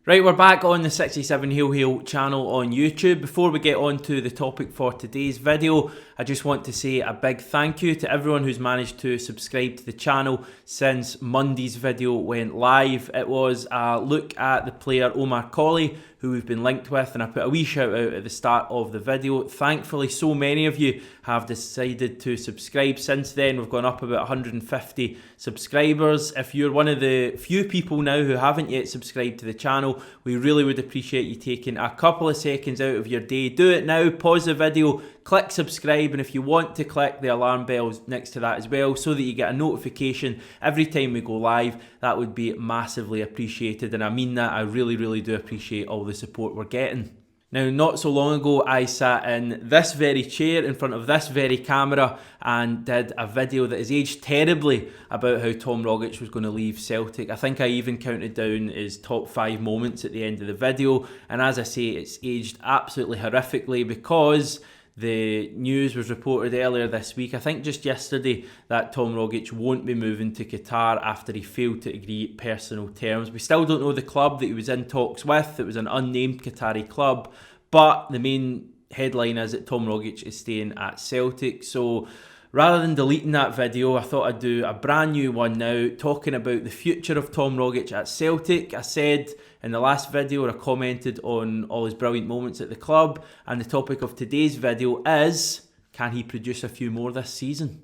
Right, we're back on the 67 Hail Hail channel on YouTube. Before we get on to the topic for today's video, I just want to say a big thank you to everyone who's managed to subscribe to the channel since Monday's video went live. It was a look at the player Omar Colley, who we've been linked with, and I put a wee shout out at the start of the video. Thankfully, so many of you have decided to subscribe. Since then, we've gone up about 150 subscribers. If you're one of the few people now who haven't yet subscribed to the channel, we really would appreciate you taking a couple of seconds out of your day. Do it now, pause the video, click subscribe, and if you want to click the alarm bells next to that as well so that you get a notification every time we go live, that would be massively appreciated. And I mean that, I really do appreciate all the support we're getting. Now, not so long ago, I sat in this very chair in front of this very camera and did a video that has aged terribly about how Tom Rogic was going to leave Celtic. I think I even counted down his top 5 moments at the end of the video. And as I say, it's aged absolutely horrifically because the news was reported earlier this week, I think just yesterday, that Tom Rogic won't be moving to Qatar after he failed to agree personal terms. We still don't know the club that he was in talks with. It was an unnamed Qatari club, but the main headline is that Tom Rogic is staying at Celtic. So rather than deleting that video, I thought I'd do a brand new one now, talking about the future of Tom Rogic at Celtic. I said in the last video, I commented on all his brilliant moments at the club, and the topic of today's video is, can he produce a few more this season?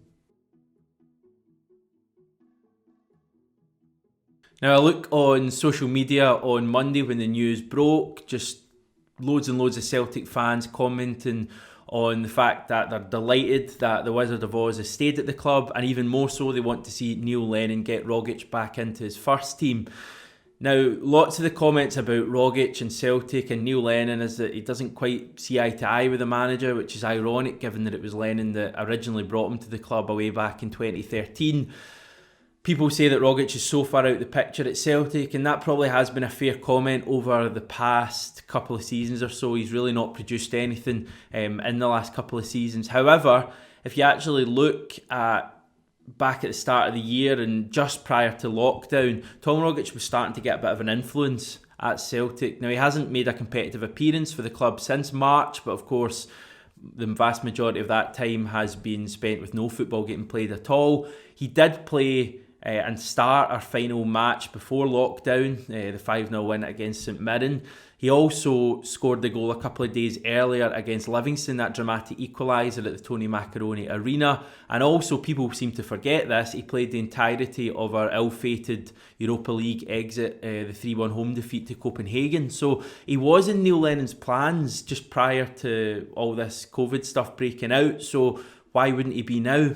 Now, I look on social media on Monday when the news broke, just loads and loads of Celtic fans commenting on the fact that they're delighted that the Wizard of Oz has stayed at the club, and even more so, they want to see Neil Lennon get Rogic back into his first team. Now, lots of the comments about Rogic and Celtic and Neil Lennon is that he doesn't quite see eye to eye with the manager, which is ironic given that it was Lennon that originally brought him to the club away back in 2013. People say that Rogic is so far out the picture at Celtic, and that probably has been a fair comment over the past couple of seasons or so. He's really not produced anything in the last couple of seasons. However, if you actually look at back at the start of the year and just prior to lockdown, Tom Rogic was starting to get a bit of an influence at Celtic. Now, he hasn't made a competitive appearance for the club since March, but of course, the vast majority of that time has been spent with no football getting played at all. He did play and start our final match before lockdown, the 5-0 win against St Mirren. He also scored the goal a couple of days earlier against Livingston, that dramatic equaliser at the Tony Macaroni Arena. And also, people seem to forget this, he played the entirety of our ill-fated Europa League exit, the 3-1 home defeat to Copenhagen. So he was in Neil Lennon's plans just prior to all this COVID stuff breaking out. So why wouldn't he be now?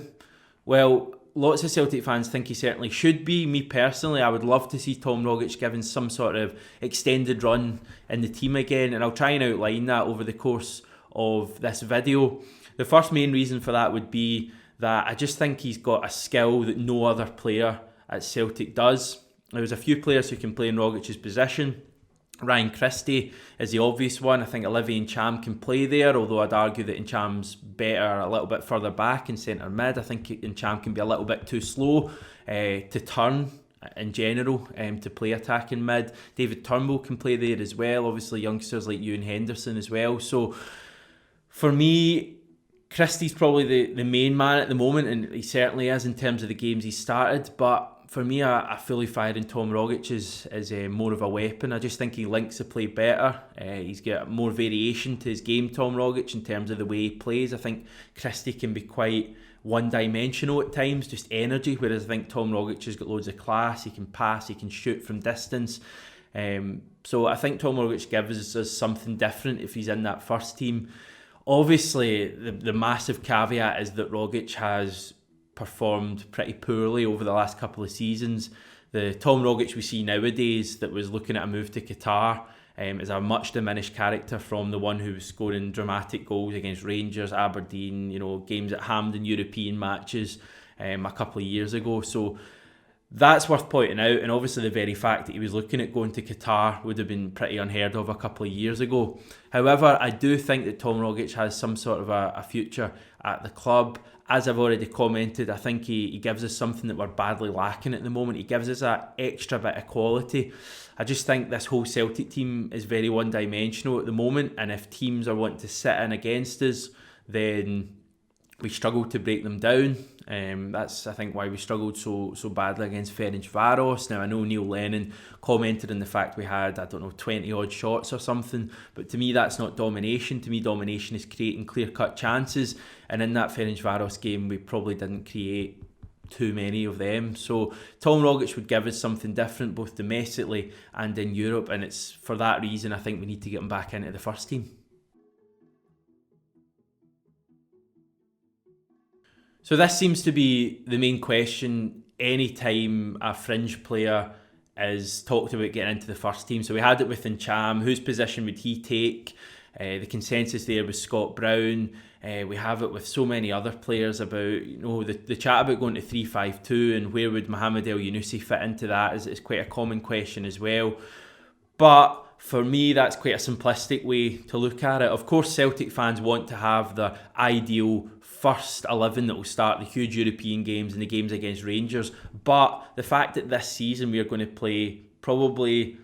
Well, lots of Celtic fans think he certainly should be. Me personally, I would love to see Tom Rogic given some sort of extended run in the team again, and I'll try and outline that over the course of this video. The first main reason for that would be that I just think he's got a skill that no other player at Celtic does. There's a few players who can play in Rogic's position. Ryan Christie is the obvious one. I think Olivier Ntcham can play there, although I'd argue that Ntcham's better a little bit further back in centre mid. I think Ntcham can be a little bit too slow to turn in general, to play attacking mid. David Turnbull can play there as well. Obviously, youngsters like Ewan Henderson as well. So for me, Christie's probably the main man at the moment, and he certainly is in terms of the games he's started. But for me, a fully firing Tom Rogic is more of a weapon. I just think he links the play better. He's got more variation to his game, Tom Rogic, in terms of the way he plays. I think Christie can be quite one-dimensional at times, just energy, whereas I think Tom Rogic has got loads of class. He can pass, he can shoot from distance. So I think Tom Rogic gives us something different if he's in that first team. Obviously, the massive caveat is that Rogic has performed pretty poorly over the last couple of seasons. The Tom Rogic we see nowadays that was looking at a move to Qatar is a much diminished character from the one who was scoring dramatic goals against Rangers, Aberdeen, games at Hampden European matches a couple of years ago. So That's worth pointing out, and obviously the very fact that he was looking at going to Qatar would have been pretty unheard of a couple of years ago. However, I do think that Tom Rogic has some sort of a future at the club. As I've already commented, I think he gives us something that we're badly lacking at the moment. He gives us that extra bit of quality. I just think this whole Celtic team is very one-dimensional at the moment, and if teams are wanting to sit in against us, then we struggle to break them down. That's, I think, why we struggled so badly against Ferencvaros. Now, I know Neil Lennon commented on the fact we had, 20 odd shots or something, but to me that's not domination. To me, domination is creating clear-cut chances, and in that Ferencvaros game we probably didn't create too many of them. So Tom Rogic would give us something different both domestically and in Europe, and it's for that reason I think we need to get him back into the first team. So this seems to be the main question anytime a fringe player is talked about getting into the first team. So we had it with Ncham. Whose position would he take? The consensus there was Scott Brown. We have it with so many other players about, the chat about going to 3-5-2 and where would Mohamed El Yunusi fit into that is quite a common question as well. But for me, that's quite a simplistic way to look at it. Of course, Celtic fans want to have the ideal first 11 that will start the huge European games and the games against Rangers, but the fact that this season we are going to play probably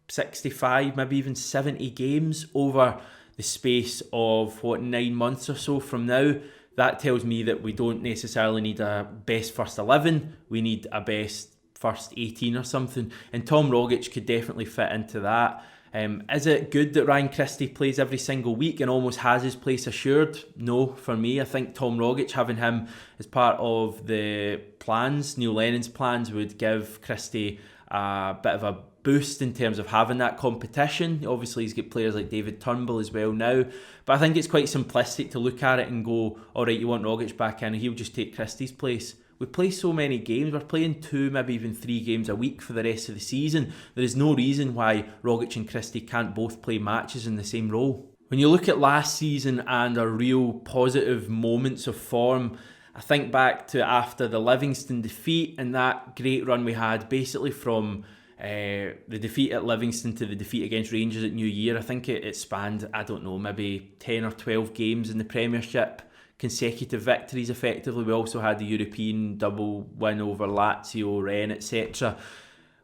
65, maybe even 70 games over the space of 9 months or so from now, that tells me that we don't necessarily need a best first 11, we need a best first 18 or something, and Tom Rogic could definitely fit into that. Is it good that Ryan Christie plays every single week and almost has his place assured? No, for me. I think Tom Rogic, having him as part of the plans, Neil Lennon's plans, would give Christie a bit of a boost in terms of having that competition. Obviously, he's got players like David Turnbull as well now. But I think it's quite simplistic to look at it and go, all right, you want Rogic back in, he'll just take Christie's place. We play so many games, we're playing 2, maybe even 3 games a week for the rest of the season. There is no reason why Rogic and Christie can't both play matches in the same role. When you look at last season and our real positive moments of form, I think back to after the Livingston defeat and that great run we had basically from the defeat at Livingston to the defeat against Rangers at New Year. I think it spanned, maybe 10 or 12 games in the Premiership. Consecutive victories effectively. We also had the European double win over Lazio, Rennes, etc.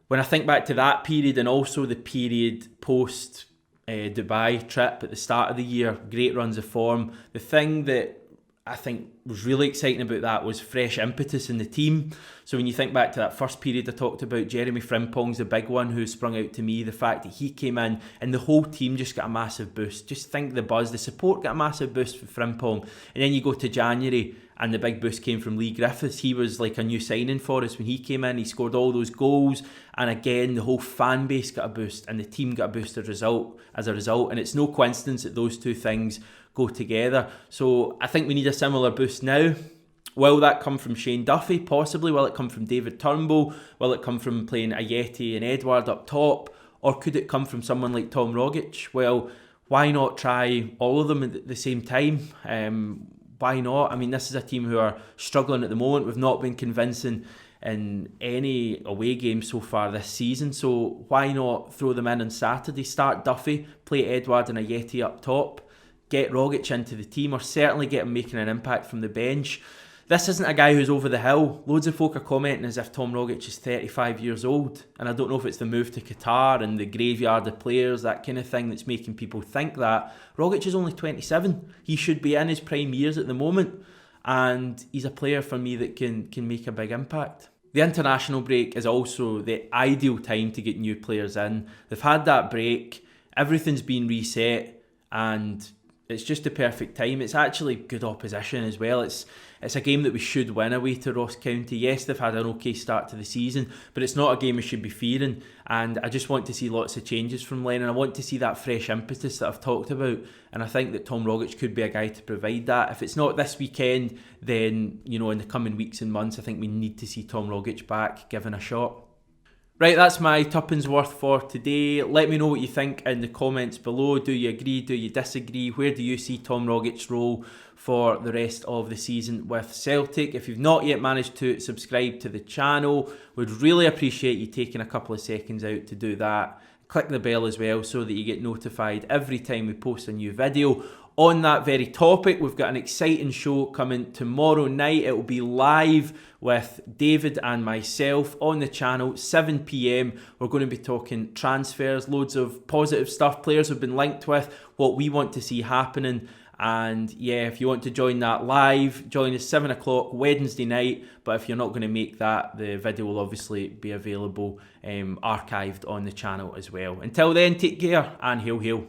When I think back to that period and also the period post Dubai trip at the start of the year, great runs of form. The thing that I think was really exciting about that was fresh impetus in the team. So when you think back to that first period I talked about, Jeremy Frimpong's the big one who sprung out to me. The fact that he came in and the whole team just got a massive boost. Just think the buzz, the support got a massive boost for Frimpong. And then you go to January and the big boost came from Lee Griffiths. He was like a new signing for us when he came in. He scored all those goals. And again, the whole fan base got a boost and the team got a boost as a result. And it's no coincidence that those two things go together. So I think we need a similar boost now. Will that come from Shane Duffy? Possibly. Will it come from David Turnbull? Will it come from playing Ajeti and Edouard up top? Or could it come from someone like Tom Rogic? Well, why not try all of them at the same time? Why not? I mean, this is a team who are struggling at the moment. We've not been convincing in any away game so far this season. So why not throw them in on Saturday? Start Duffy, play Edouard and Ajeti up top. Get Rogic into the team, or certainly get him making an impact from the bench. This isn't a guy who's over the hill. Loads of folk are commenting as if Tom Rogic is 35 years old. And I don't know if it's the move to Qatar and the graveyard of players, that kind of thing, that's making people think that. Rogic is only 27. He should be in his prime years at the moment. And he's a player for me that can make a big impact. The international break is also the ideal time to get new players in. They've had that break. Everything's been reset. And it's just the perfect time. It's actually good opposition as well. It's a game that we should win away to Ross County. Yes, they've had an okay start to the season, but it's not a game we should be fearing. And I just want to see lots of changes from Lennon. I want to see that fresh impetus that I've talked about. And I think that Tom Rogic could be a guy to provide that. If it's not this weekend, then in the coming weeks and months, I think we need to see Tom Rogic back given a shot. Right, that's my tuppence worth for today. Let me know what you think in the comments below. Do you agree? Do you disagree? Where do you see Tom Rogic's role for the rest of the season with Celtic? If you've not yet managed to subscribe to the channel, would really appreciate you taking a couple of seconds out to do that. Click the bell as well so that you get notified every time we post a new video. On that very topic, we've got an exciting show coming tomorrow night. It will be live with David and myself on the channel, 7 p.m. We're going to be talking transfers, loads of positive stuff players have been linked with, what we want to see happening. And yeah, if you want to join that live, join us 7 o'clock Wednesday night. But if you're not going to make that, the video will obviously be available archived on the channel as well. Until then, take care and hail hail.